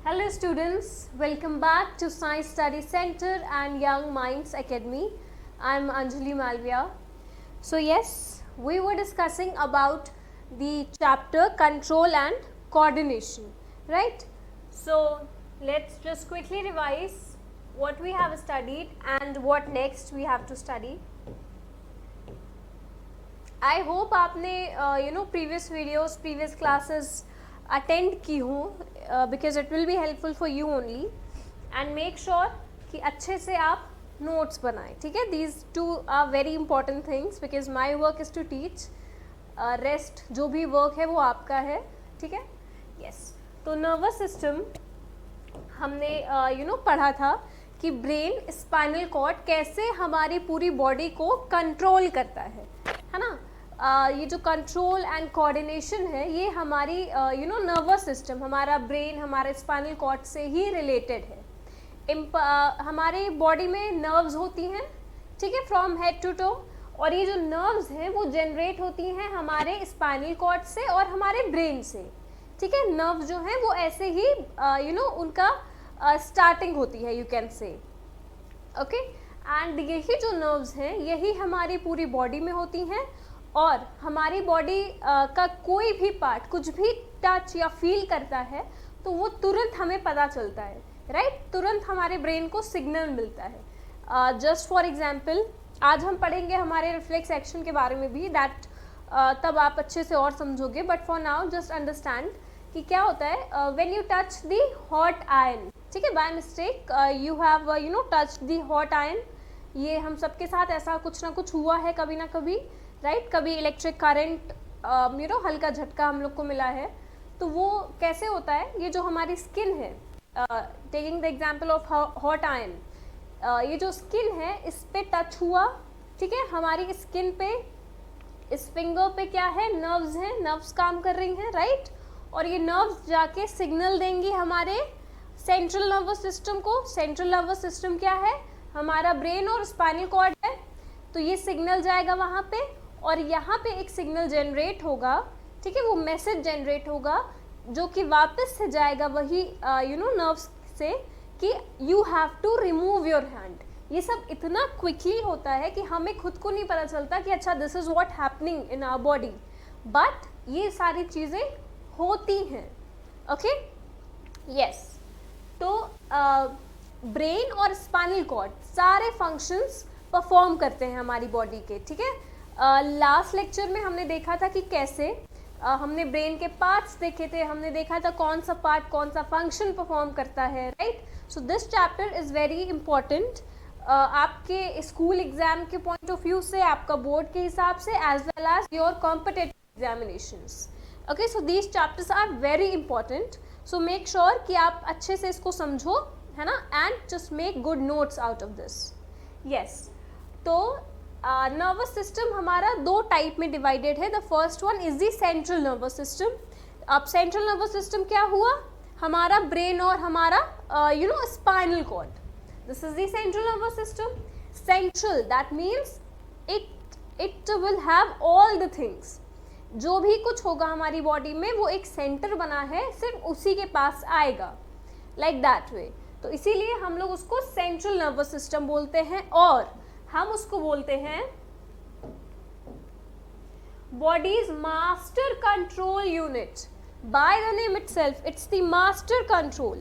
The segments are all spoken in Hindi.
Hello students, welcome back to Science Study Center and Young Minds Academy. I am Anjali Malviya. So yes, we were discussing about the chapter control and coordination, right? So let's just quickly revise what we have studied and what next we have to study. I hope आपने previous videos, previous classes attend की हूँ because it will be helpful for you only and make sure कि अच्छे से आप नोट्स बनाएं. ठीक है, these two are very important things because my work is to teach, rest जो भी वर्क है वो आपका है. ठीक है, यस. तो नर्वस सिस्टम हमने पढ़ा था कि ब्रेन, स्पाइनल कॉर्ड कैसे हमारी पूरी बॉडी को कंट्रोल करता है ना. ये जो कंट्रोल एंड कोऑर्डिनेशन है ये हमारी नर्वस सिस्टम, हमारा ब्रेन, हमारे स्पाइनल कॉर्ड से ही रिलेटेड है. हमारे बॉडी में नर्व्स होती हैं, ठीक है, फ्रॉम हेड टू टो, और ये जो नर्व्स हैं वो जनरेट होती हैं हमारे स्पाइनल कॉर्ड से और हमारे ब्रेन से. ठीक है, नर्व्स जो हैं वो ऐसे ही उनका स्टार्टिंग होती है, you can say. Okay, and यही जो नर्व्स हैं यही हमारी पूरी बॉडी में होती हैं, और हमारी बॉडी का कोई भी पार्ट कुछ भी टच या फील करता है तो वो तुरंत हमें पता चलता है, राइट. तुरंत हमारे ब्रेन को सिग्नल मिलता है. जस्ट फॉर एग्जांपल आज हम पढ़ेंगे हमारे रिफ्लेक्स एक्शन के बारे में भी, दैट तब आप अच्छे से और समझोगे. But for now just understand कि क्या होता है when you touch the hot iron. ठीक है, by mistake you have touch the hot iron. ये हम सबके साथ ऐसा कुछ ना कुछ हुआ है कभी ना कभी, राइट. कभी इलेक्ट्रिक करंट हल्का झटका हम लोग को मिला है. तो वो कैसे होता है, ये जो हमारी स्किन है, taking the example of hot iron, ये जो स्किन है इस पे टच हुआ. ठीक है, हमारी स्किन पे, इस फिंगर पे क्या है, नर्व्स हैं, नर्व्स काम कर रही हैं, राइट. और ये नर्व्स जाके सिग्नल देंगी हमारे सेंट्रल नर्वस सिस्टम को. सेंट्रल नर्वस सिस्टम क्या है, हमारा ब्रेन और स्पाइनल कॉर्ड है. तो ये सिग्नल जाएगा वहाँ पे और यहाँ पे एक सिग्नल जनरेट होगा. ठीक है, वो मैसेज जनरेट होगा जो कि वापस से जाएगा वही नर्व्स से कि you have to remove your hand. ये सब इतना क्विकली होता है कि हमें खुद को नहीं पता चलता कि अच्छा this is what happening in our body, but ये सारी चीज़ें होती हैं. Okay, yes. तो ब्रेन और स्पाइनल कॉर्ड सारे फंक्शंस परफॉर्म करते हैं हमारी बॉडी के. ठीक है, लास्ट लेक्चर में हमने देखा था कि कैसे हमने ब्रेन के पार्ट्स देखे थे, हमने देखा था कौन सा पार्ट कौन सा फंक्शन परफॉर्म करता है, right. So this chapter is very important आपके स्कूल एग्जाम के पॉइंट ऑफ व्यू से, आपका बोर्ड के हिसाब से, as well as your competitive examinations. Okay, so these chapters are very important. So make sure कि आप अच्छे से इसको समझो, है ना, and just make good notes out of this. Yes, तो नर्वस सिस्टम हमारा दो टाइप में डिवाइडेड है. The first one is the central nervous system. अब सेंट्रल नर्वस सिस्टम क्या हुआ, हमारा ब्रेन और हमारा spinal cord. This is the central nervous system. Central that means it will have all the things. जो भी कुछ होगा हमारी बॉडी में वो एक सेंटर बना है, सिर्फ उसी के पास आएगा, लाइक दैट वे. तो इसीलिए हम लोग उसको सेंट्रल नर्वस सिस्टम बोलते हैं, और हम उसको बोलते हैं body's master control unit. By the name itself it's the master control.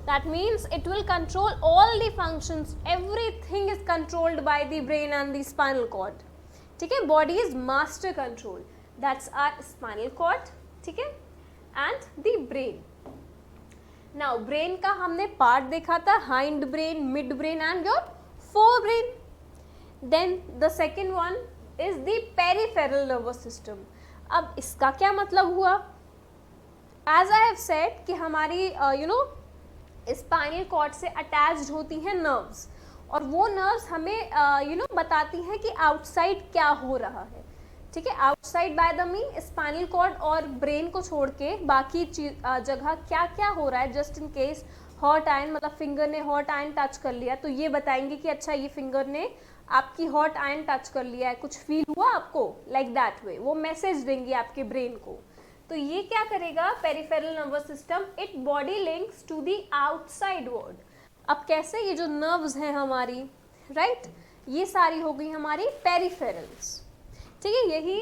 That means it will control all the functions. Everything is controlled by the brain and the spinal cord. ठीक है, body's master control, that's our spinal cord. ठीक है, and the brain. Now brain का हमने पार्ट देखा था, hind brain, mid brain and your fore brain. Then the second one is the peripheral nervous system. अब इसका क्या मतलब हुआ, as I have said कि हमारी स्पाइनल कॉर्ड से अटैच्ड होती हैं नर्व्स, और वो नर्व्स हमें बताती हैं कि आउटसाइड क्या हो रहा है. ठीक है, outside by the mean spinal cord और ब्रेन को छोड़ के बाकी जगह क्या क्या हो रहा है. Just in case hot iron, मतलब फिंगर ने हॉट आयरन टच कर लिया तो ये बताएंगे कि अच्छा ये फिंगर ने आपकी हॉट आयरन टच कर लिया है, कुछ फील हुआ आपको, लाइक दैट वे वो मैसेज देंगी आपके ब्रेन को. तो ये क्या करेगा peripheral nervous system, it body links to the outside world. अब कैसे, ये जो नर्व्स हैं हमारी, राइट, ये सारी हो गई हमारी पेरिफेरल्स, ठीक है। यही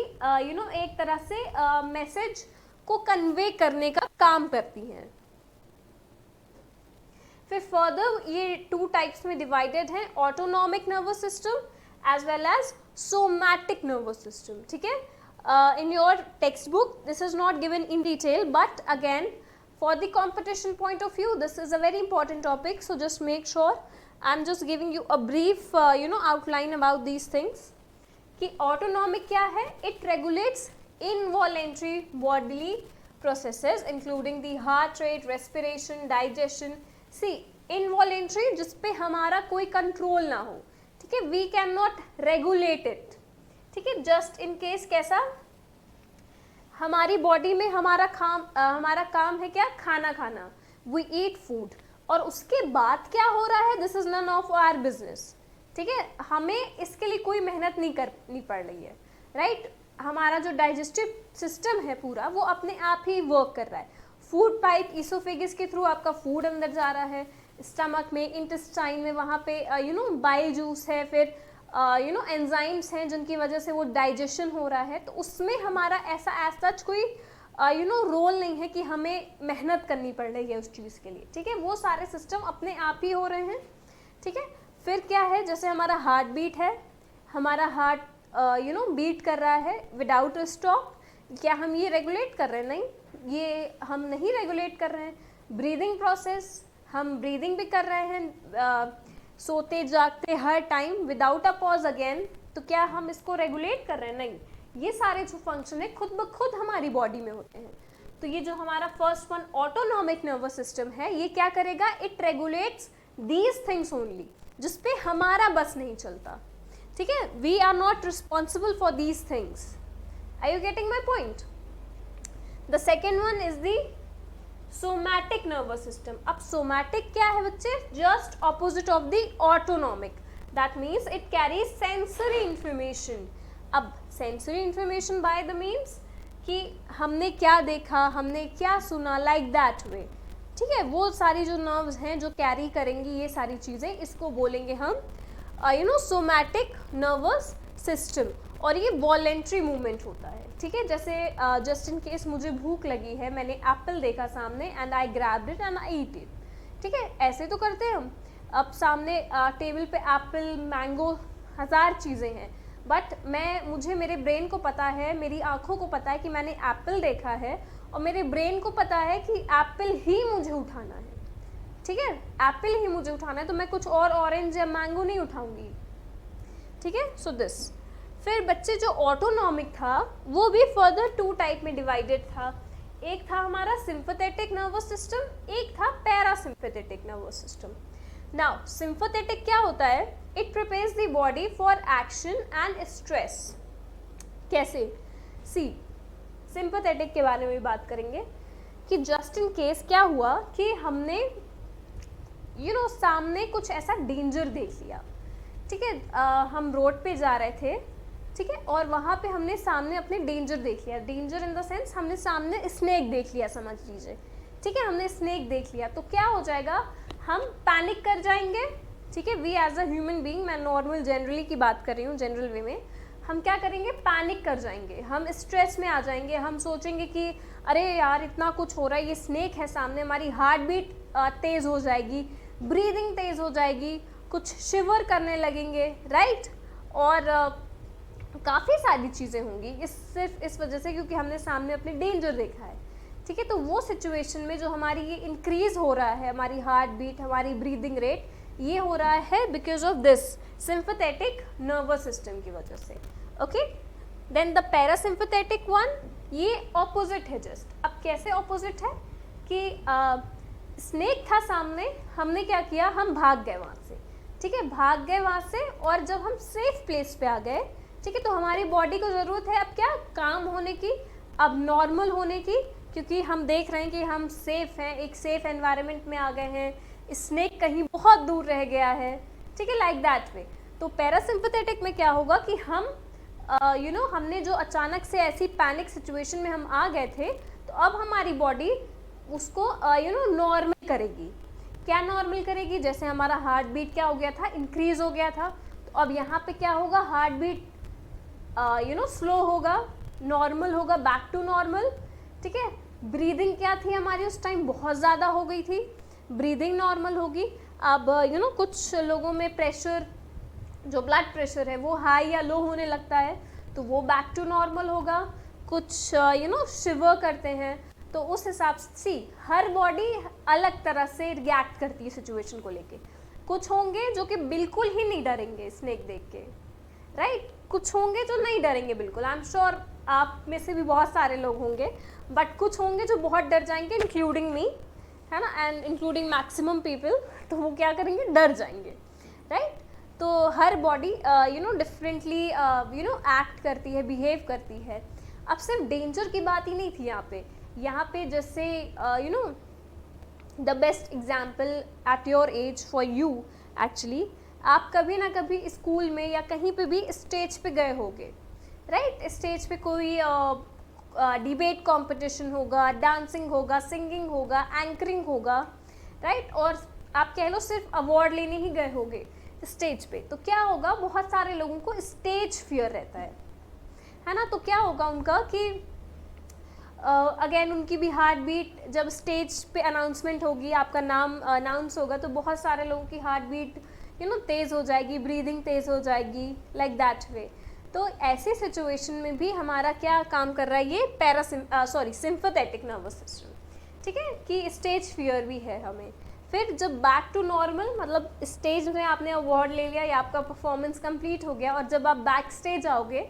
एक तरह से मैसेज को कन्वे करने का काम करती हैं। फिर फर्दर ये टू टाइप्स में डिवाइडेड हैं, autonomic nervous system as well as somatic nervous system, ठीक है। in your textbook this is not given in detail, but again for the competition point of view this is a very important topic, so just make sure I'm just giving you a brief outline about these things कि autonomic क्या है, it regulates involuntary bodily processes including the heart rate, respiration, digestion. See, involuntary जिस पे हमारा कोई कंट्रोल ना हो, ठीक है, we cannot regulate it, ठीक है। जस्ट इन केस कैसा, हमारी बॉडी में हमारा काम है क्या, खाना खाना, वी ईट फूड, और उसके बाद क्या हो रहा है, this is none of our business, ठीक है। हमें इसके लिए कोई मेहनत नहीं करनी पड़ रही है, राइट। हमारा जो डाइजेस्टिव सिस्टम है पूरा वो अपने आप ही वर्क कर रहा है। फूड पाइप ईसोफेगस के थ्रू आपका फूड अंदर जा रहा है, स्टमक में, इंटेस्टाइन में, वहाँ पे बाइल जूस है, फिर एंजाइम्स हैं जिनकी वजह से वो डाइजेशन हो रहा है। तो उसमें हमारा ऐसा एज सच कोई रोल नहीं है कि हमें मेहनत करनी पड़ रही है उस चीज़ के लिए, ठीक है। वो सारे सिस्टम अपने आप ही हो रहे हैं, ठीक है। फिर क्या है, जैसे हमारा हार्ट बीट है, हमारा हार्ट बीट कर रहा है विदाउट स्टॉप, क्या हम ये रेगुलेट कर रहे हैं, नहीं, ये हम नहीं रेगुलेट कर रहे हैं। ब्रीदिंग प्रोसेस, हम ब्रीदिंग भी कर रहे हैं सोते जागते हर time without a pause again, तो क्या हम इसको रेगुलेट कर रहे हैं, नहीं। ये सारे जो फंक्शन है खुद ब खुद हमारी बॉडी में होते हैं। तो ये जो हमारा first one autonomic nervous system है, ये क्या करेगा, it regulates these things only, जिसपे हमारा बस नहीं चलता, ठीक है। We are not responsible for these things. Are you getting my point? The second one is the somatic nervous system. अब सोमैटिक क्या है बच्चे, just opposite of the autonomic, that means it carries sensory information. अब sensory information by the means कि हमने क्या देखा, हमने क्या सुना, लाइक दैट वे, ठीक है। वो सारी जो नर्व्स हैं जो कैरी करेंगी ये सारी चीज़ें, इसको बोलेंगे हम सोमैटिक नर्वस सिस्टम। और ये वॉलेंट्री मूवमेंट होता है, ठीक है। जैसे जस्ट इन केस मुझे भूख लगी है, मैंने एप्पल देखा सामने and I grabbed it and I eat it, ठीक है। ऐसे तो करते हैं हम। अब सामने टेबल पे एप्पल, मैंगो, हज़ार चीज़ें हैं, बट मुझे मेरे ब्रेन को पता है, मेरी आँखों को पता है कि मैंने एप्पल देखा है, और मेरे ब्रेन को पता है कि एप्पल ही मुझे उठाना है, ठीक है, एप्पल ही मुझे उठाना है, तो मैं कुछ और ऑरेंज या मैंगो नहीं उठाऊंगी, ठीक है। So this. फिर बच्चे जो ऑटोनॉमिक था वो भी फर्दर टू टाइप में डिवाइडेड था। एक था हमारा सिंपैथेटिक नर्वस सिस्टम, एक था parasympathetic nervous system. Now sympathetic क्या होता है, it prepares the body for action and stress. कैसे, सी, सिंपैथेटिक के बारे में भी बात करेंगे कि जस्ट इन केस क्या हुआ कि हमने सामने कुछ ऐसा डेंजर देख लिया, ठीक है। हम रोड पे जा रहे थे, ठीक है, और वहाँ पे हमने सामने अपने डेंजर देख लिया। डेंजर इन द सेंस हमने सामने स्नेक देख लिया, समझ लीजिए, ठीक है। हमने स्नेक देख लिया तो क्या हो जाएगा, हम पैनिक कर जाएंगे, ठीक है। We as a human being, मैं नॉर्मल जनरली की बात कर रही हूँ, जनरल वे में हम क्या करेंगे, पैनिक कर जाएंगे, हम स्ट्रेस में आ जाएंगे, हम सोचेंगे कि अरे यार इतना कुछ हो रहा है, ये स्नेक है सामने, हमारी हार्ट बीट तेज़ हो जाएगी, ब्रीदिंग तेज़ हो जाएगी, कुछ शिवर करने लगेंगे, राइट। और काफ़ी सारी चीज़ें होंगी सिर्फ इस वजह से क्योंकि हमने सामने अपने डेंजर देखा है, ठीक है। तो वो सिचुएशन में जो हमारी ये इंक्रीज हो रहा है, हमारी हार्ट बीट, हमारी ब्रीदिंग रेट, ये हो रहा है because of this sympathetic nervous system की वजह से, okay. Then the parasympathetic one, ये ऑपोजिट है जस्ट। अब कैसे ऑपोजिट है कि स्नेक था सामने, हमने क्या किया, हम भाग गए वहाँ से, ठीक है, भाग गए वहाँ से, और जब हम सेफ प्लेस पे आ गए, ठीक है, तो हमारी बॉडी को ज़रूरत है अब क्या, काम होने की, अब नॉर्मल होने की, क्योंकि हम देख रहे हैं कि हम सेफ हैं, एक सेफ एनवायरनमेंट में आ गए हैं, स्नेक कहीं बहुत दूर रह गया है, ठीक है, लाइक दैट वे। तो पैरासिम्पैथेटिक में क्या होगा कि हम हमने जो अचानक से ऐसी पैनिक सिचुएशन में हम आ गए थे, तो अब हमारी बॉडी उसको नॉर्मल करेगी। क्या नॉर्मल करेगी? जैसे हमारा हार्ट बीट क्या हो गया था, इंक्रीज हो गया था, तो अब यहाँ पे क्या होगा, हार्ट बीट स्लो होगा, नॉर्मल होगा, बैक टू नॉर्मल। ठीक है, ब्रीदिंग क्या थी हमारी उस टाइम, बहुत ज़्यादा हो गई थी, ब्रीदिंग नॉर्मल होगी। अब कुछ लोगों में प्रेशर, जो ब्लड प्रेशर है वो हाई या लो होने लगता है, तो वो बैक टू नॉर्मल होगा। कुछ शिवर करते हैं, तो उस हिसाब से हर बॉडी अलग तरह से रिएक्ट करती है सिचुएशन को लेके। कुछ होंगे जो कि बिल्कुल ही नहीं डरेंगे स्नेक देख के, राइट? कुछ होंगे जो नहीं डरेंगे बिल्कुल, आई एम श्योर आप में से भी बहुत सारे लोग होंगे, बट कुछ होंगे जो बहुत डर जाएंगे, इंक्लूडिंग मी, है ना, एंड इंक्लूडिंग मैक्सिमम पीपल। तो वो क्या करेंगे, डर जाएंगे, राइट? तो हर बॉडी डिफरेंटली एक्ट करती है, बिहेव करती है। अब सिर्फ डेंजर की बात ही नहीं थी यहाँ पे जैसे the best example at your age for you, actually आप कभी ना कभी स्कूल में या कहीं पे भी स्टेज पे गए होंगे, राइट? स्टेज पे कोई डिबेट कंपटीशन होगा, डांसिंग होगा, सिंगिंग होगा, एंकरिंग होगा, राइट? और आप कह लो सिर्फ अवार्ड लेने ही गए होंगे स्टेज पे, तो क्या होगा, बहुत सारे लोगों को स्टेज फियर रहता है ना? तो क्या होगा उनका कि अगेन उनकी भी हार्ट बीट, जब स्टेज पे अनाउंसमेंट होगी, आपका नाम अनाउंस होगा, तो बहुत सारे लोगों की हार्ट बीट तेज़ हो जाएगी, ब्रीदिंग तेज़ हो जाएगी, लाइक दैट वे। तो ऐसी सिचुएशन में भी हमारा क्या काम कर रहा है, ये सिंपैथेटिक नर्वस सिस्टम, ठीक है, कि स्टेज फियर भी है हमें। फिर जब बैक टू नॉर्मल, मतलब स्टेज में आपने अवार्ड ले लिया या आपका परफॉर्मेंस कंप्लीट हो गया, और जब आप बैक स्टेज आओगे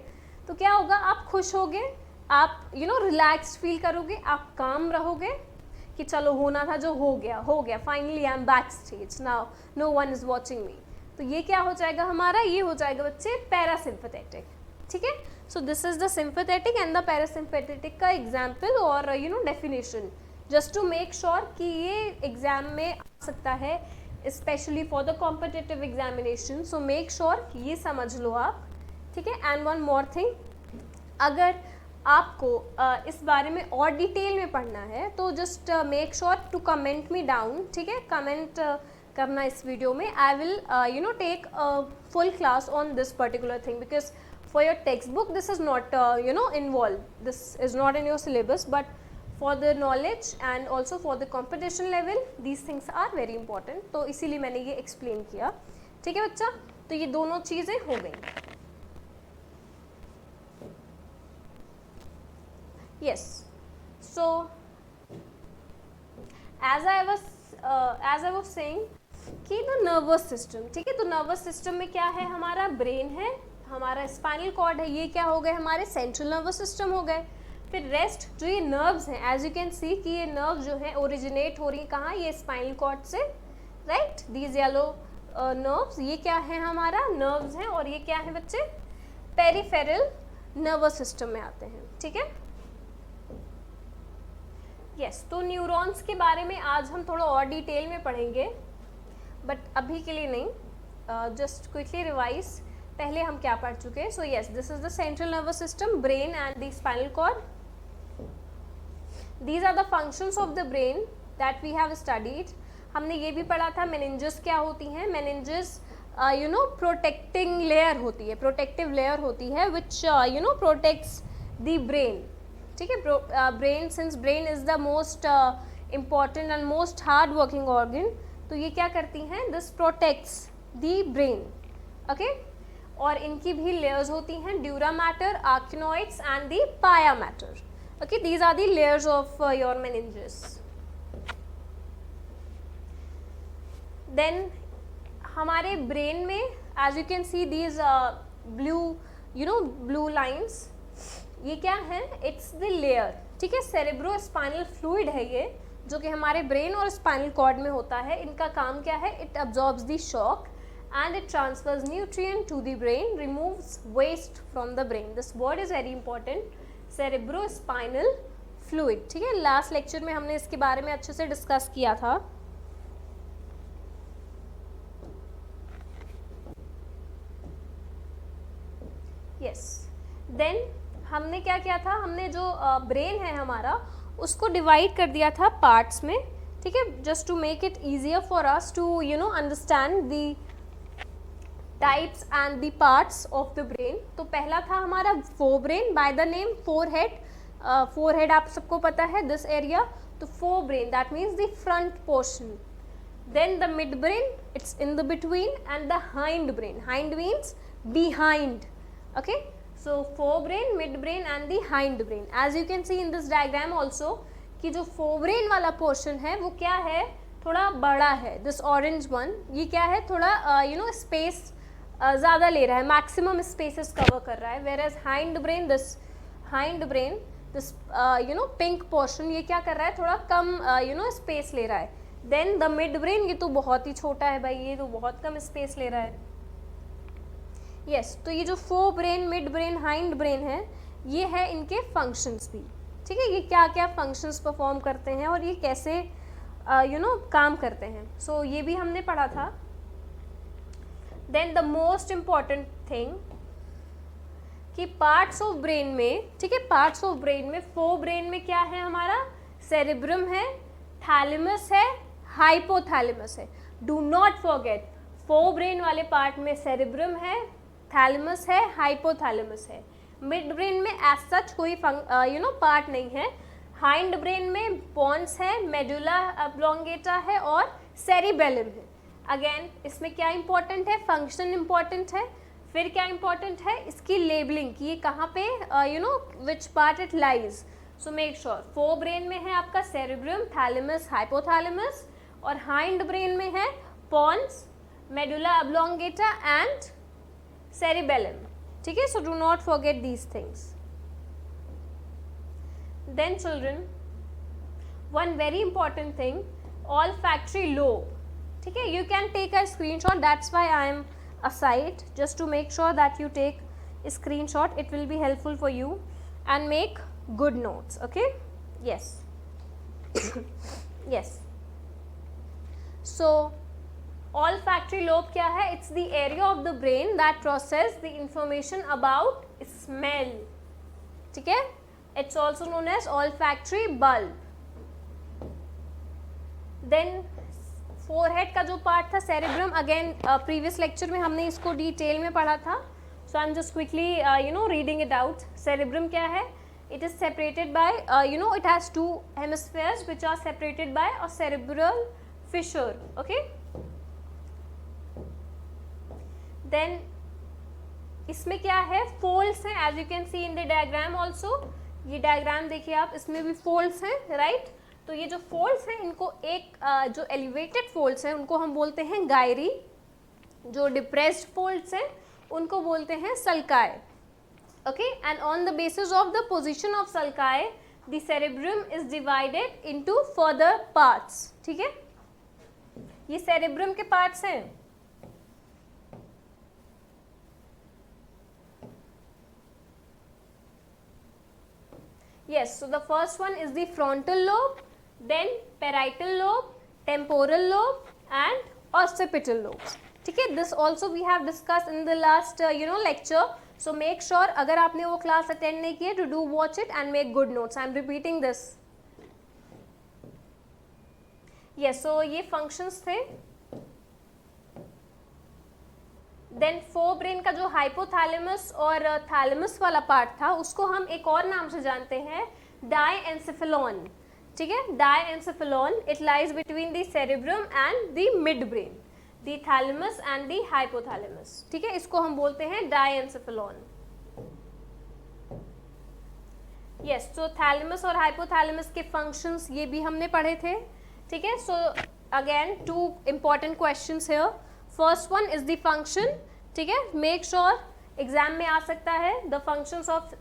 तो क्या होगा, आप खुश होगे, आप रिलैक्स्ड फील करोगे, आप काम रहोगे कि चलो होना था जो हो गया, finally I am back stage, now no one is watching me. तो ये क्या हो जाएगा हमारा, ये हो जाएगा बच्चे पैरासिम्पैथेटिक, ठीक है। So this is the sympathetic and the parasympathetic का एग्जाम्पल और definition, just to make sure कि ये एग्जाम में आ सकता है, specially for the competitive examination. So make sure ये समझ लो आप, ठीक है। एंड वन मोर थिंग, अगर आपको इस बारे में और डिटेल में पढ़ना है तो just make sure to comment me down, ठीक है, कमेंट करना इस वीडियो में। I will take full class on this particular thing, because for your text book this is not involve, this is not in your syllabus, but for the knowledge and also for the competition level these things are very important. तो इसीलिए मैंने ये एक्सप्लेन किया, ठीक है बच्चा। तो ये दोनों चीज़ें हो गई। Yes, so as I was saying कि द नर्वस सिस्टम, ठीक है, तो नर्वस सिस्टम में क्या है, हमारा ब्रेन है, हमारा स्पाइनल कॉर्ड है, ये क्या हो गए, हमारे सेंट्रल नर्वस सिस्टम हो गए। फिर रेस्ट जो ये नर्व्स हैं, एज यू कैन सी कि ये नर्व्स जो है ओरिजिनेट हो रही है कहाँ, ये स्पाइनल कॉर्ड से, राइट, दीज येलो नर्व्स, ये क्या है, हमारा नर्व्स हैं, और ये क्या है बच्चे, पेरिफेरल नर्वस सिस्टम में आते हैं, ठीक है। यस, तो न्यूरॉन्स के बारे में आज हम थोड़ा और डिटेल में पढ़ेंगे, बट अभी के लिए नहीं, जस्ट क्विकली रिवाइज पहले हम क्या पढ़ चुके हैं। So yes, this is the central nervous system, brain and the spinal cord. These are the functions of the brain that we have studied. हमने ये भी पढ़ा था मेनिंजेस क्या होती हैं। मेनिंजेस प्रोटेक्टिंग लेयर होती है, प्रोटेक्टिव लेयर होती है विच प्रोटेक्ट्स द ब्रेन, ठीक है। Brain, since brain is the most important and most hard working organ, तो ये क्या करती हैं, this protects the brain, okay. और इनकी भी लेयर्स होती हैं, dura mater, arachnoids and the pia mater, okay, these are the layers of your meninges. Then हमारे ब्रेन में as you can see these blue lines, ये क्या है, इट्स द लेयर, ठीक है, सेरेब्रो स्पाइनल फ्लूइड है ये, जो कि हमारे ब्रेन और स्पाइनल कॉर्ड में होता है। इनका काम क्या है, it absorbs the shock and it transfers nutrient to the brain, removes waste from the brain. This word is very important, cerebro spinal fluid, ठीक है। लास्ट लेक्चर में हमने इसके बारे में अच्छे से डिस्कस किया था। यस, हमने क्या किया था, हमने जो ब्रेन है हमारा उसको डिवाइड कर दिया था पार्ट्स में, ठीक है, just to make it easier for us to understand the types and the parts of the brain. तो पहला था हमारा forebrain by the name forehead. Forehead आप सबको पता है, दिस एरिया, तो forebrain that means the front portion. Then the midbrain, it's in the between, and the hindbrain. Hind means behind. Okay, so forebrain, midbrain and the hindbrain. As you can see in this diagram also, कि जो forebrain वाला portion है वो क्या है, थोड़ा बड़ा है. This orange one, ये क्या है, थोड़ा space ज़्यादा ले रहा है, maximum spaces cover कर रहा है. Whereas hindbrain, this pink portion, ये क्या कर रहा है, थोड़ा कम space ले रहा है. देन द मिड ब्रेन, ये तो बहुत ही छोटा है भाई, ये तो बहुत कम स्पेस ले रहा है. यस, तो ये जो fore brain, mid brain, hind brain है, ये है इनके फंक्शंस भी, ठीक है, ये क्या क्या फंक्शंस परफॉर्म करते हैं और ये कैसे काम करते हैं. सो ये भी हमने पढ़ा था. Then the most important thing कि पार्ट्स ऑफ ब्रेन में, ठीक है, पार्ट्स ऑफ ब्रेन में फोर ब्रेन में क्या है हमारा, सेरेब्रम है, थैलेमस है, हाइपोथैलेमस है. Do not forget, fore brain वाले पार्ट में सेरेब्रम है, थैलेमस है, हाइपोथैलेमस है. मिड ब्रेन में एज सच कोई पार्ट नहीं है. हाइंड ब्रेन में पॉन्स है, मेडुला ऑब्लोंगेटा है और सेरिबेलम है. अगेन इसमें क्या इंपॉर्टेंट है, फंक्शन इंपॉर्टेंट है. फिर क्या इंपॉर्टेंट है, इसकी लेबलिंग कि ये कहाँ पे which part it lies. So make sure, forebrain में है आपका सेरेब्रम, थैलेमस, हाइपोथैलेमस, और हाइंड ब्रेन में है pons, medulla oblongata and cerebellum. ठीक है, so do not forget these things. Then children, one very important thing, olfactory lobe. ठीक है, you can take a screenshot, that's why I am aside, just to make sure that you take a screenshot. It will be helpful for you and make good notes. Okay, yes. Yes, so olfactory lobe क्या है, it's the area of the brain that process the information about smell. ठीक है, it's also known as olfactory bulb. then forehead का जो पार्ट था सेरेब्रम, अगेन प्रीवियस लेक्चर में हमने इसको डिटेल में पढ़ा था. so I'm just quickly reading it out. cerebrum क्या है, it is separated by it has two hemispheres which are separated by a cerebral fissure. Okay, then इसमें क्या है, folds हैं, as you can see in the diagram also. ये diagram देखिए आप, इसमें भी folds हैं, right? तो ये जो folds हैं, इनको एक जो elevated folds हैं उनको हम बोलते हैं gyri, जो depressed folds हैं उनको बोलते हैं sulci. Okay, and on the basis of the position of sulci, the cerebrum is divided into further parts. ठीक है, ये cerebrum के parts हैं. Yes, so the first one is the frontal lobe, then parietal lobe, temporal lobe and occipital lobes. ठीक है, this also we have discussed in the last lecture. So make sure अगर आपने वो क्लास अटेंड नहीं किए, to do watch it and make good notes. I am repeating this. Yes, so ये functions थे. देन फोर ब्रेन का जो हाइपोथैलेमस और थैलेमस वाला पार्ट था उसको हम एक और नाम से जानते हैं, डायएन्सेफेलॉन. ठीक है, diencephalon, it lies between the cerebrum and the mid brain, the thalamus and the hypothalamus. ठीक है, इसको हम बोलते हैं डायएन्सेफेलॉन. यस, तो थैलेमस और हाइपोथैलेमस के फंक्शंस ये भी हमने पढ़े थे. ठीक है, so again two important questions here. First one is the function. ठीक है, मेक श्योर एग्जाम में आ सकता है the functions of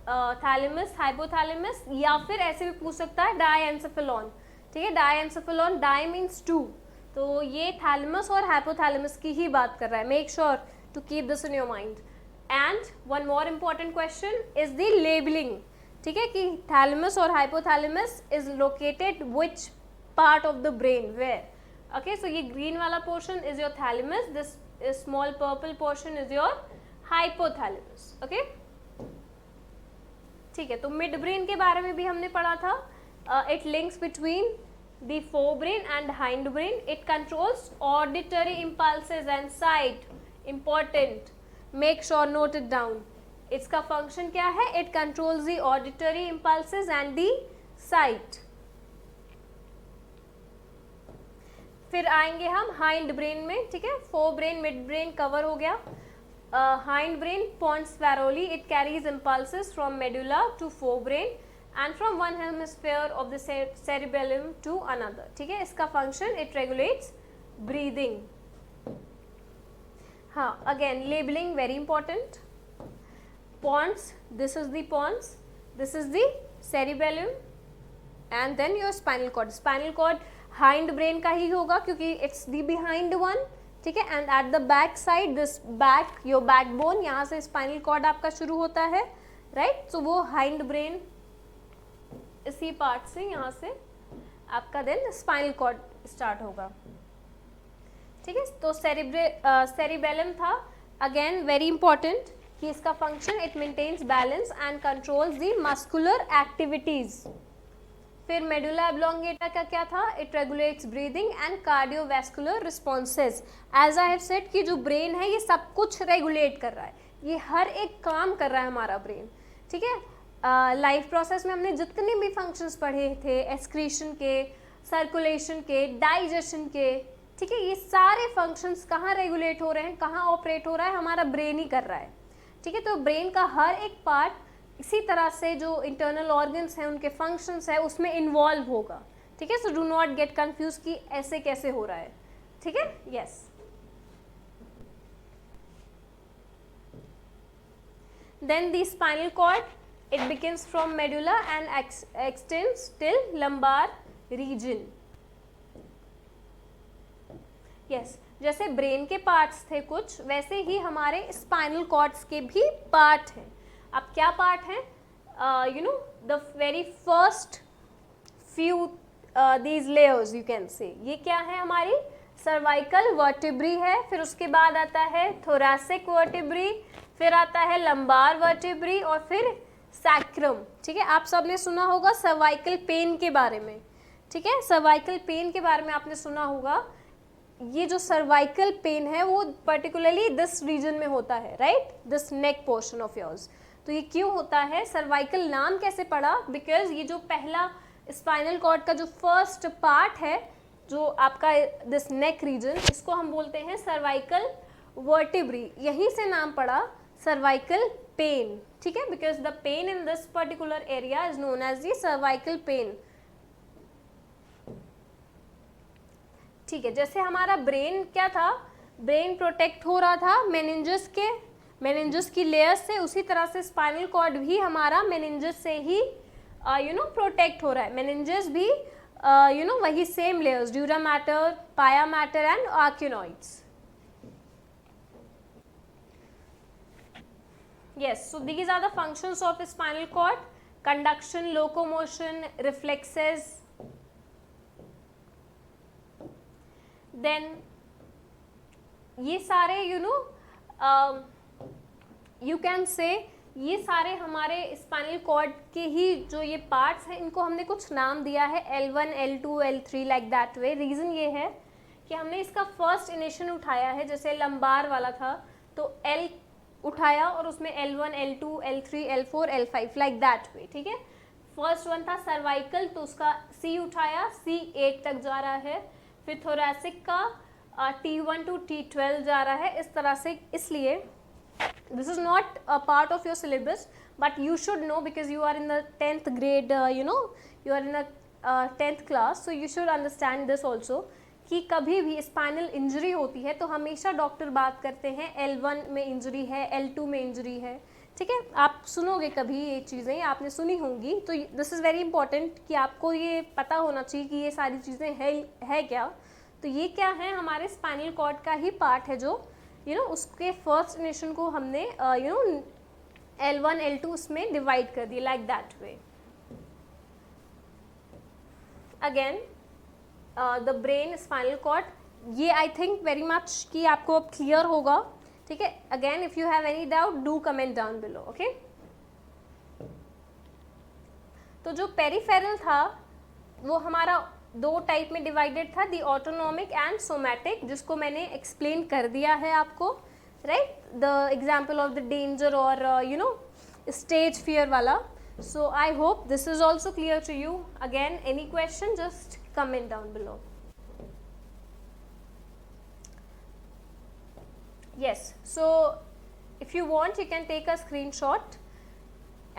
thalamus, hypothalamus, या फिर ऐसे भी पूछ सकता है डायएन्सेफेलॉन. ठीक है, डायएन्सेफेलॉन, डाई मीन्स टू, तो ये थैलेमस और हाइपोथैलेमस की ही बात कर रहा है. Make sure to keep this in your mind. And one more important question is the labelling. ठीक है, कि थैलेमस और hypothalamus is located which part of the brain, where. Okay, so ये green वाला portion is your thalamus, this small purple portion is your hypothalamus. Okay, ठीक है, तो मिड ब्रेन के बारे में भी हमने पढ़ा था. It links between the forebrain and hindbrain. It controls auditory impulses and sight. Important, make sure note it down. इसका फंक्शन क्या है? It controls the auditory impulses and the sight. फिर आएंगे हम हाइंड ब्रेन में. ठीक है, fore brain mid brain cover हो गया. Hind brain pons varoli, it carries impulses from medulla to forebrain and from one hemisphere of the cerebellum to another. ठीक है, इसका फंक्शन इट रेगुलेट्स ब्रीदिंग. हाँ, again labelling very important. Pons, this is the pons, this is the cerebellum and then your spinal cord. Spinal cord hindbrain का ही होगा क्योंकि इट्स द बिहाइंड वन. ठीक है, and at the back side this back, your backbone, यहाँ से स्पाइनल कॉर्ड आपका शुरू होता है. राइट, तो वो हाइंड ब्रेन इसी पार्ट से, यहाँ से आपका देन स्पाइनल कॉर्ड स्टार्ट होगा. ठीक है, तो सेरिबेलम था. अगेन वेरी इंपॉर्टेंट कि इसका function it maintains balance and controls the muscular activities. फिर मेडुला ऑब्लोंगेटा का क्या था? It regulates breathing and cardiovascular responses. As I have said कि जो ब्रेन है ये सब कुछ रेगुलेट कर रहा है, ये हर एक काम कर रहा है हमारा ब्रेन. ठीक है, लाइफ प्रोसेस में हमने जितने भी फंक्शंस पढ़े थे, एक्सक्रीशन के, सर्कुलेशन के, डाइजेशन के, ठीक है, ये सारे फंक्शंस कहाँ रेगुलेट हो रहे हैं, कहाँ ऑपरेट हो रहा है? हमारा ब्रेन ही कर रहा है. ठीक है, तो ब्रेन का हर एक पार्ट इसी तरह से जो इंटरनल ऑर्गन्स हैं उनके फंक्शंस है उसमें इन्वॉल्व होगा. ठीक है, so do not get confuse कि ऐसे कैसे हो रहा है. ठीक है, yes. Then the spinal cord, it begins from medulla and extends till lumbar region. yes, जैसे ब्रेन के पार्ट्स थे कुछ, वैसे ही हमारे स्पाइनल कॉर्ड्स के भी पार्ट हैं. अब क्या पार्ट हैं? You know the very first few these layers you can say. ये क्या है? हमारी सर्वाइकल वर्टिब्री है. फिर उसके बाद आता है थोरैसिक वर्टिब्री, फिर आता है लंबार वर्टिब्री और फिर सैक्रम. ठीक है, आप सब ने सुना होगा सर्वाइकल पेन के बारे में. ठीक है, सर्वाइकल पेन के बारे में आपने सुना होगा. ये जो सर्वाइकल पेन है वो पर्टिकुलरली दिस रीजन में होता है. Right, this neck portion of yours. तो ये क्यों होता है? सर्वाइकल नाम कैसे पड़ा? बिकॉज ये जो पहला स्पाइनल कॉर्ड का जो फर्स्ट पार्ट है, जो आपका दिस नेक रीजन, इसको हम बोलते हैं सर्वाइकल वर्टिब्री. यहीं से नाम पड़ा सर्वाइकल पेन. ठीक है, because the pain in this particular area is known as the cervical pain. ठीक है, जैसे हमारा ब्रेन क्या था? ब्रेन प्रोटेक्ट हो रहा था मेनिंजस की लेयर से, उसी तरह से स्पाइनल कॉर्ड भी हमारा मेनिंजस से ही प्रोटेक्ट हो रहा है. मेनिंजस भी वही same layers, dura mater, pia mater and arachnoids. Yes, so these are the functions of spinal cord: conduction, locomotion, reflexes. Then ये सारे you can say ये सारे हमारे स्पाइनल कॉर्ड के ही जो ये पार्ट्स हैं, इनको हमने कुछ नाम दिया है L1, L2, L3 like that way. Reason ये है कि हमने इसका फर्स्ट इनिशियल उठाया है. जैसे लंबार वाला था तो L उठाया और उसमें L1, L2, L3, L4, L5 like that वे. ठीक है, फर्स्ट वन था सर्वाइकल तो उसका C उठाया, C 8 तक जा रहा है. फिर थोरैसिक का T1 to T12 जा रहा है. इस तरह से, इसलिए this is not a part of your syllabus but you should know because you are in the 10th grade, you are in a 10th class, so you should understand this also कि कभी भी स्पाइनल इंजरी होती है तो हमेशा डॉक्टर बात करते हैं L1 में इंजरी है, L2 में इंजरी है. ठीक है, आप सुनोगे कभी ये चीज़ें, आपने सुनी होंगी. तो दिस इज़ वेरी इंपॉर्टेंट कि आपको ये पता होना चाहिए कि ये सारी चीज़ें है क्या. तो ये क्या है? हमारे स्पाइनल कॉर्ड का ही पार्ट है जो उसके फर्स्ट इनिशियल को हमने L1, L2 उसमें डिवाइड कर दिया like that way. Again the brain, spinal cord, ये आई थिंक वेरी मच कि आपको अब क्लियर होगा. ठीक है, again if you have any doubt do comment down below. Okay, तो जो पेरिफेरल था वो हमारा दो टाइप में डिवाइडेड था, दी ऑटोनॉमिक एंड सोमैटिक, जिसको मैंने एक्सप्लेन कर दिया है आपको, right, the example of the danger और यू नो स्टेज फियर वाला. So I hope this is also clear to you. Again any question, just comment down below. Yes, so if you want you can take a screenshot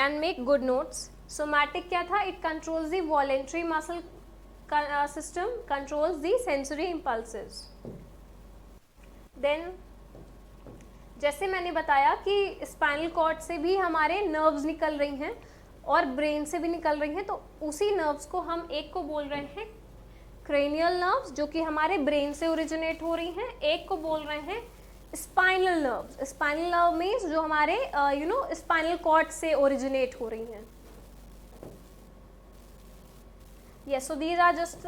and make good notes. Somatic क्या था? It controls the voluntary muscle system, controls the sensory impulses. Then जैसे मैंने बताया कि स्पाइनल कॉर्ड से भी हमारे नर्व्स निकल रही हैं और ब्रेन से भी निकल रही हैं, तो उसी नर्व्स को हम एक को बोल रहे हैं क्रेनियल नर्व्स, जो कि हमारे ब्रेन से ओरिजिनेट हो रही हैं, एक को बोल रहे हैं spinal nerves. Spinal nerve means जो हमारे यू नो स्पाइनल कॉर्ड से ओरिजिनेट हो रही हैं. yes, so these are just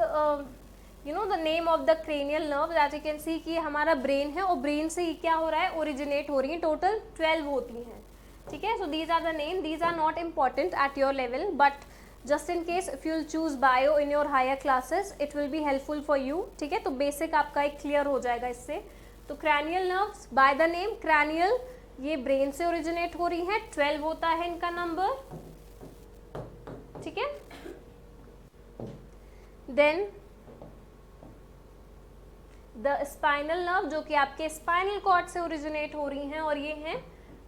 you know the name of the cranial nerves. as you can see कि हमारा ब्रेन है और ब्रेन से ही क्या हो रहा है, ओरिजिनेट हो रही है. टोटल 12 होती हैं, ठीक है. so these are the name, these are not important at your level, but just in case if you'll choose bio in your higher classes it will be helpful for you, ठीक है. तो बेसिक आपका एक क्लियर हो जाएगा इससे. तो cranial nerves bye the name cranial, ये ब्रेन से ओरिजिनेट हो रही हैं, 12 होता है इनका नंबर, ठीक है. देन द स्पाइनल नर्व, जो कि आपके स्पाइनल कॉर्ड से ओरिजिनेट हो रही हैं, और ये हैं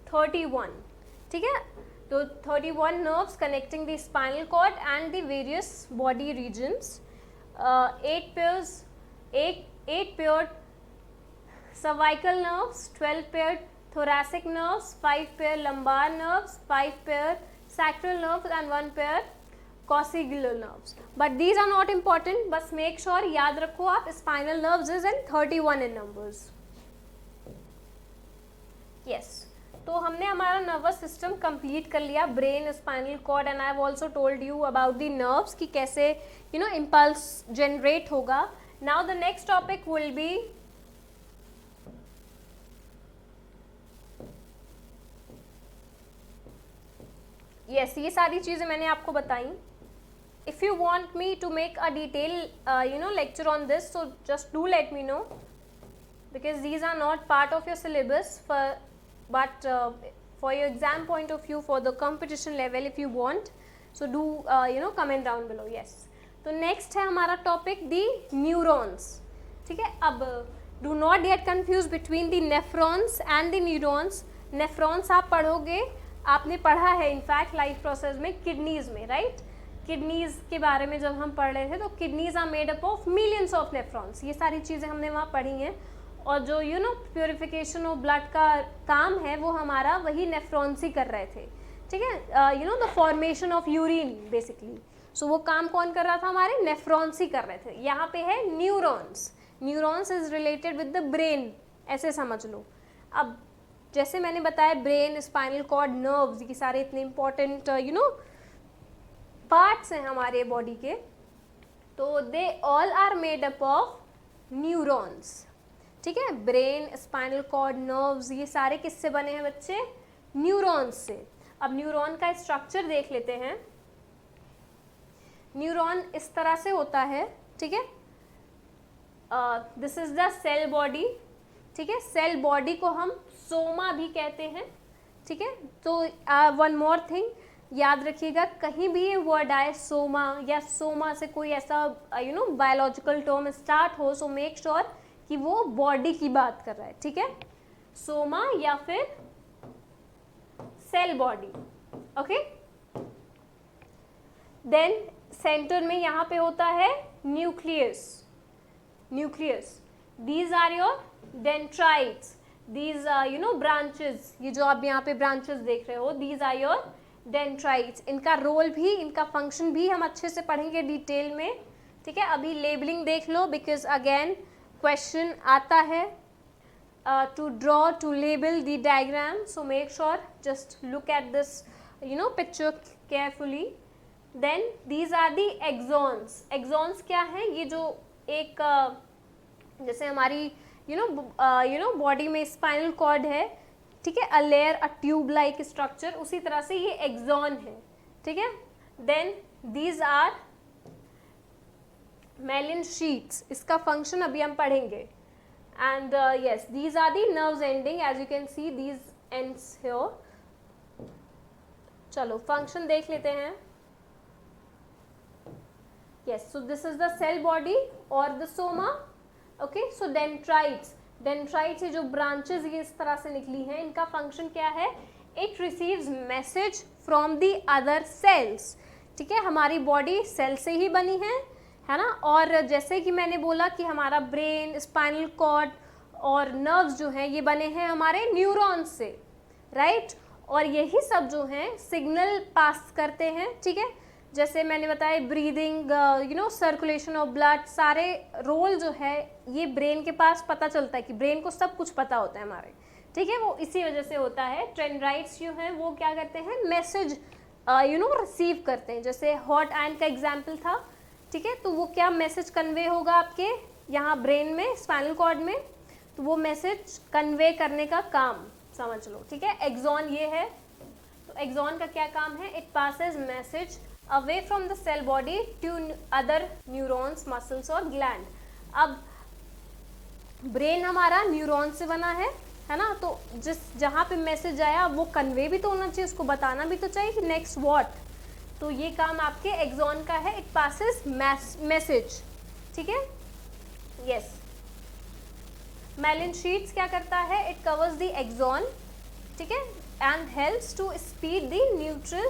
31, ठीक है. तो 31 nerves connecting the spinal cord and the various body regions. 8 paired cervical nerves, 12 paired thoracic nerves, 5 pair lumbar nerves, 5 pair sacral nerves and 1 pair coccygeal nerves. But these are not important, बस make sure याद रखो आप spinal nerves is in 31 in numbers. Yes, तो हमने हमारा nervous system complete कर लिया, brain, spinal cord, and I have also told you about the nerves कि कैसे you know impulse generate होगा. Now the next topic will be yes, ये सारी चीज़ें मैंने आपको बताई. If you want me to make a detail you know lecture on this, so just do let me know, because these are not part of your syllabus, but for your exam point of view, for the competition level if you want, so do you know comment down below. yes, तो next है हमारा topic the neurons, ठीक है. अब do not get confused between the nephrons and the neurons. nephrons आप पढ़ोगे, आपने पढ़ा है इनफैक्ट लाइफ प्रोसेस में किडनीज में, राइट. किडनीज के बारे में जब हम पढ़ रहे थे तो kidneys are made up of millions of nephrons, ये सारी चीज़ें हमने वहाँ पढ़ी हैं. और जो you know purification of blood का काम है वो हमारा वही नेफ्रॉन्स ही कर रहे थे, ठीक है. You know the formation of urine basically, so वो काम कौन कर रहा था, हमारे नेफ्रॉन्स ही कर रहे थे. यहाँ पे है neurons. Neurons is related with the brain, ऐसे समझ लो. अब जैसे मैंने बताया ब्रेन, स्पाइनल कॉर्ड, नर्व्स, ये सारे इतने इंपॉर्टेंट यू नो पार्ट्स हैं हमारे बॉडी के, तो they all are made up of neurons, ठीक है. ब्रेन, स्पाइनल कॉर्ड, नर्व्स, ये सारे किससे बने हैं बच्चे, न्यूरॉन्स से. अब न्यूरॉन का स्ट्रक्चर देख लेते हैं. न्यूरॉन इस तरह से होता है, ठीक है. This is the cell body, ठीक है. सेल बॉडी को हम सोमा भी कहते हैं, ठीक है. तो वन मोर थिंग याद रखिएगा, कहीं भी ये वर्ड आए सोमा या सोमा से कोई ऐसा you know biological term start हो, सो मेक श्योर कि वो बॉडी की बात कर रहा है, ठीक है. सोमा या फिर cell body, okay. Then center में यहाँ पे होता है nucleus. Nucleus, these are your dendrites, these you know branches, ये जो आप यहाँ पे ब्रांचेस देख रहे हो, दीज आर योर डेंड्राइट्स. इनका रोल भी, इनका फंक्शन भी हम अच्छे से पढ़ेंगे डिटेल में, ठीक है. अभी लेबलिंग देख लो, बिकॉज अगेन क्वेश्चन आता है to draw, to label the diagram, so make sure just look at this you know picture carefully. Then these are the axons. Axons क्या है, ये जो एक जैसे हमारी यू नो बॉडी में स्पाइनल कॉर्ड है, ठीक है, a layer, a tube like structure, उसी तरह से ये एक्सॉन है, ठीक है. Then these are myelin sheaths, इसका फंक्शन अभी हम पढ़ेंगे. And yes, these are the nerves ending, as you can see these ends here. चलो फंक्शन देख लेते हैं. Yes, so this is the cell body और the soma. Okay, so dendrites, dendrite से जो ब्रांचेस ये इस तरह से निकली हैं, इनका फंक्शन क्या है? It receives message from the other sales. ठीक है, हमारी बॉडी सेल से ही बनी है ना. और जैसे कि मैंने बोला कि हमारा ब्रेन, स्पाइनल कॉर्ड और नर्व्स जो हैं ये बने हैं हमारे न्यूरॉन्स से, राइट. और यही सब जो हैं सिग्नल पास करते हैं. ठीक है, जैसे मैंने बताया ब्रीदिंग, सर्कुलेशन ऑफ ब्लड, सारे रोल जो है ये ब्रेन के पास पता चलता है कि ब्रेन को सब कुछ पता होता है हमारे. ठीक है, वो इसी वजह से होता है. डेंड्राइट्स जो हैं वो क्या करते हैं? मैसेज रिसीव करते हैं. जैसे हॉट आयरन का एग्जाम्पल था. ठीक है, तो वो क्या मैसेज कन्वे होगा आपके यहाँ ब्रेन में, स्पाइनल कॉर्ड में, तो वो मैसेज कन्वे करने का काम समझ लो. ठीक है, एक्सॉन ये है, तो एक्सॉन का क्या काम है? It passes message away from the cell body to other neurons, muscles और ग्लैंड. अब ब्रेन हमारा न्यूरॉन से बना है ना. तो जहाँ पे मैसेज आया वो कन्वे भी तो होना चाहिए, उसको बताना भी तो चाहिए कि नेक्स्ट व्हाट. तो ये काम आपके एक्सॉन का है. It passes message. ठीक है, यस. मेलिन शीट्स क्या करता है? It covers the axon. ठीक है, and helps to speed the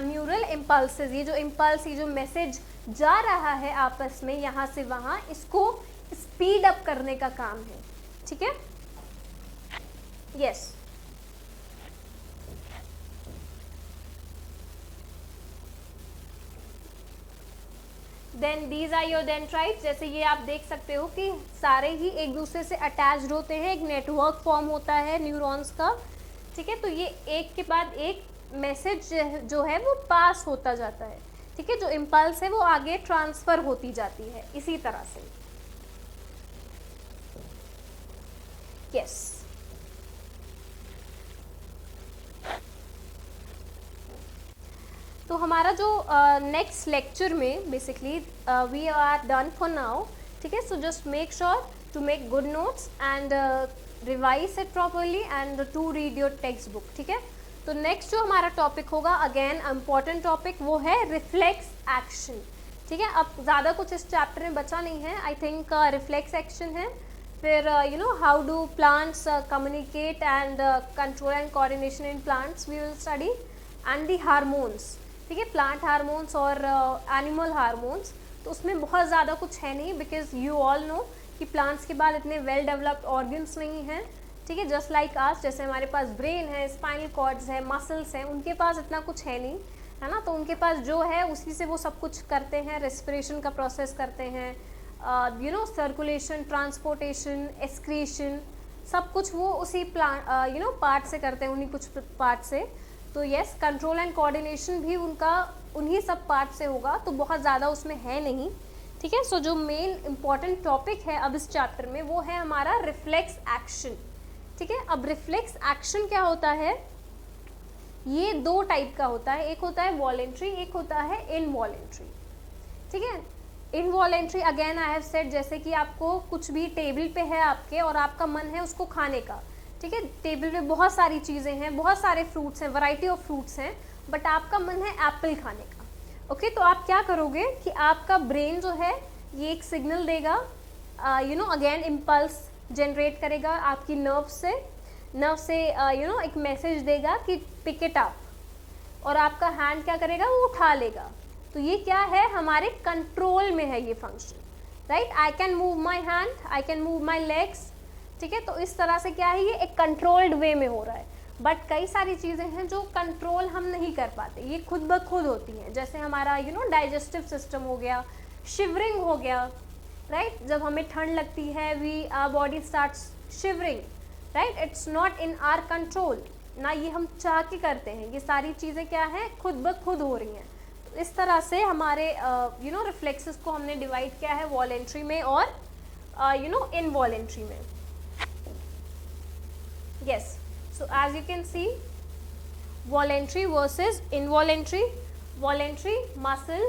neural impulses. ये जो इम्पल्स, ये जो मैसेज जा रहा है आपस में यहाँ से वहाँ, इसको स्पीड अप करने का काम है. ठीक है, yes. Then these are your dendrites. जैसे ये आप देख सकते हो कि सारे ही एक दूसरे से अटैच्ड होते हैं, एक नेटवर्क फॉर्म होता है न्यूरॉन्स का. ठीक है, तो ये एक के बाद एक मैसेज जो है वो पास होता जाता है. ठीक है, जो इम्पल्स है वो आगे ट्रांसफर होती जाती है इसी तरह से. यस, तो हमारा जो नेक्स्ट लेक्चर में basically we are done for now. ठीक है, so just make sure to make good notes and revise it properly and to read your text book. ठीक है, तो नेक्स्ट जो हमारा टॉपिक होगा, अगेन इम्पॉर्टेंट टॉपिक, वो है रिफ्लेक्स एक्शन. ठीक है, अब ज़्यादा कुछ इस चैप्टर में बचा नहीं है. आई थिंक रिफ्लेक्स एक्शन है, फिर how do plants communicate and control and coordination in plants we will study, and the hormones. ठीक है, प्लांट हार्मोन्स और एनिमल हार्मोन्स. तो उसमें बहुत ज़्यादा कुछ है नहीं, बिकॉज यू ऑल नो कि प्लांट्स के बाद इतने वेल डेवलप्ड ऑर्गन्स नहीं हैं. ठीक है, जस्ट लाइक आस, जैसे हमारे पास ब्रेन है, स्पाइनल कॉर्ड्स है, मसल्स हैं, उनके पास इतना कुछ है नहीं, है ना. तो उनके पास जो है उसी से वो सब कुछ करते हैं. रेस्पिरेशन का प्रोसेस करते हैं, सर्कुलेशन, ट्रांसपोर्टेशन, एक्सक्रीशन, सब कुछ वो उसी प्लांट पार्ट से करते हैं, उन्हीं कुछ पार्ट से. तो यस, कंट्रोल एंड कोऑर्डिनेशन भी उनका उन्हीं सब पार्ट से होगा, तो बहुत ज़्यादा उसमें है नहीं. ठीक है, सो जो मेन इम्पॉर्टेंट टॉपिक है अब इस चैप्टर में वो है हमारा रिफ्लेक्स एक्शन. ठीक है, अब रिफ्लेक्स एक्शन क्या होता है? ये दो टाइप का होता है. एक होता है वॉलेंट्री, एक होता है इनवॉलेंट्री. ठीक है, involuntary again I have said, जैसे कि आपको कुछ भी टेबल पे है आपके और आपका मन है उसको खाने का. ठीक है, टेबल पे बहुत सारी चीज़ें हैं, बहुत सारे फ्रूट्स हैं, वैरायटी ऑफ फ्रूट्स हैं, बट आपका मन है एप्पल खाने का. ओके, तो आप क्या करोगे कि आपका ब्रेन जो है ये एक सिग्नल देगा, अगेन इम्पल्स जनरेट करेगा आपकी नर्व से एक मैसेज देगा कि पिक इट अप, और आपका हैंड क्या करेगा? वो उठा लेगा. तो ये क्या है? हमारे कंट्रोल में है ये function, right. I can move my hand, I can move my legs. ठीक है, तो इस तरह से क्या है, ये एक कंट्रोल्ड वे में हो रहा है. बट कई सारी चीज़ें हैं जो कंट्रोल हम नहीं कर पाते, ये खुद ब खुद होती हैं. जैसे हमारा डाइजेस्टिव सिस्टम हो गया, शिवरिंग हो गया, राइट. जब हमें ठंड लगती है, our body starts shivering, right. It's not in our control, ना ये हम चाह के करते हैं. ये सारी चीज़ें क्या हैं? खुद ब खुद हो रही हैं. तो इस तरह से हमारे रिफ्लेक्सेस को हमने डिवाइड किया है वॉलेंट्री में और इनवॉलेंट्री में. Yes, so as you can see, voluntary versus involuntary. voluntary muscle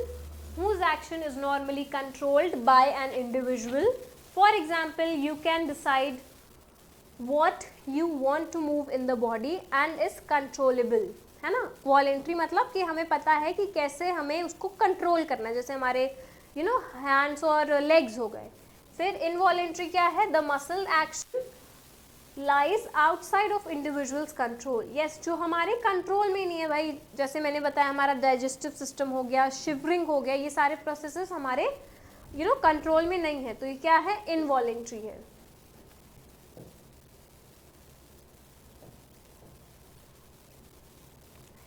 whose action is normally controlled by an individual. For example, you can decide what you want to move in the body and is controllable, है ना. voluntary मतलब कि हमें पता है कि कैसे हमें उसको कंट्रोल करना है, जैसे हमारे हैंड्स और लेग्स हो गए. फिर इनवॉलेंट्री क्या है? The muscle action lies outside of individuals control. Yes, जो हमारे कंट्रोल में नहीं है भाई, जैसे मैंने बताया हमारा डाइजेस्टिव सिस्टम हो गया, शिवरिंग हो गया, ये सारे प्रोसेसेस हमारे कंट्रोल में नहीं है, तो ये क्या है? इनवॉलेंट्री है.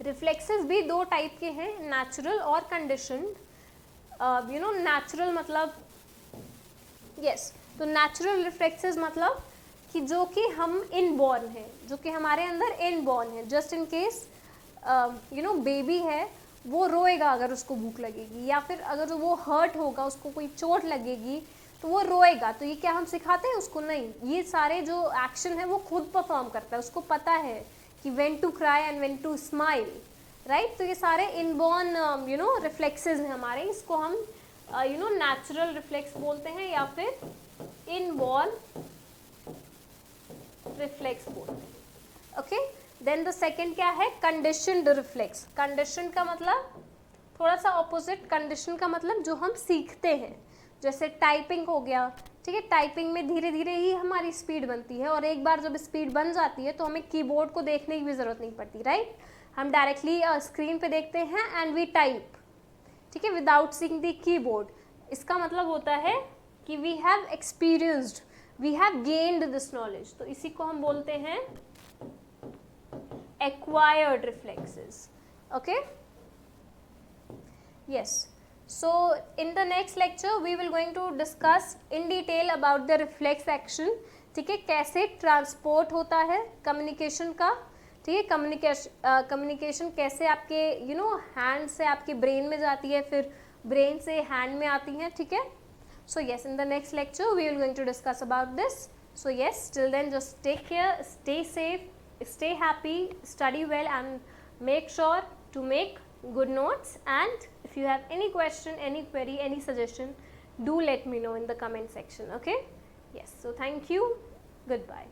रिफ्लेक्सेस भी दो टाइप के हैं, नेचुरल और कंडीशनड. नेचुरल मतलब तो नेचुरल रिफ्लेक्सेस मतलब कि जो कि हम इनबॉर्न है, जो कि हमारे अंदर इनबॉर्न है. जस्ट इन केस बेबी है, वो रोएगा अगर उसको भूख लगेगी, या फिर अगर वो हर्ट होगा, उसको कोई चोट लगेगी तो वो रोएगा. तो ये क्या हम सिखाते हैं उसको? नहीं. ये सारे जो एक्शन है वो खुद परफॉर्म करता है, उसको पता है कि when to cry and when to smile, right. तो ये सारे इनबॉर्न रिफ्लेक्सेस हैं हमारे. इसको हम नेचुरल रिफ्लेक्स बोलते हैं या फिर इनबॉर्न रिफ्लेक्स बोलते हैं. ओके, देन द सेकंड क्या है? Conditioned reflex. कंडीशन का मतलब थोड़ा सा ऑपोजिट. कंडीशन का मतलब जो हम सीखते हैं, जैसे टाइपिंग हो गया, ठीक है. टाइपिंग में धीरे धीरे ही हमारी स्पीड बनती है, और एक बार जब स्पीड बन जाती है तो हमें कीबोर्ड को देखने की भी ज़रूरत नहीं पड़ती, राइट. हम डायरेक्टली स्क्रीन पे देखते हैं एंड वी टाइप, ठीक है, विदाउट सीइंग द कीबोर्ड. इसका मतलब होता है कि we have experienced, we have gained this knowledge. तो इसी को हम बोलते हैं acquired reflexes. Okay, yes. So in the next lecture we will going to discuss in detail about the reflex action. ठीक है, कैसे ट्रांसपोर्ट होता है कम्युनिकेशन का, ठीक है. कम्युनिकेशन कैसे आपके हैंड से आपके ब्रेन में जाती है, फिर ब्रेन से हैंड में आती है, ठीक है. So yes, in the next lecture we will going to discuss about this. So yes, till then just take care, stay safe, stay happy, study well and make sure to make good notes. And if you have any question, any query, any suggestion, do let me know in the comment section. Okay, yes. So thank you, goodbye.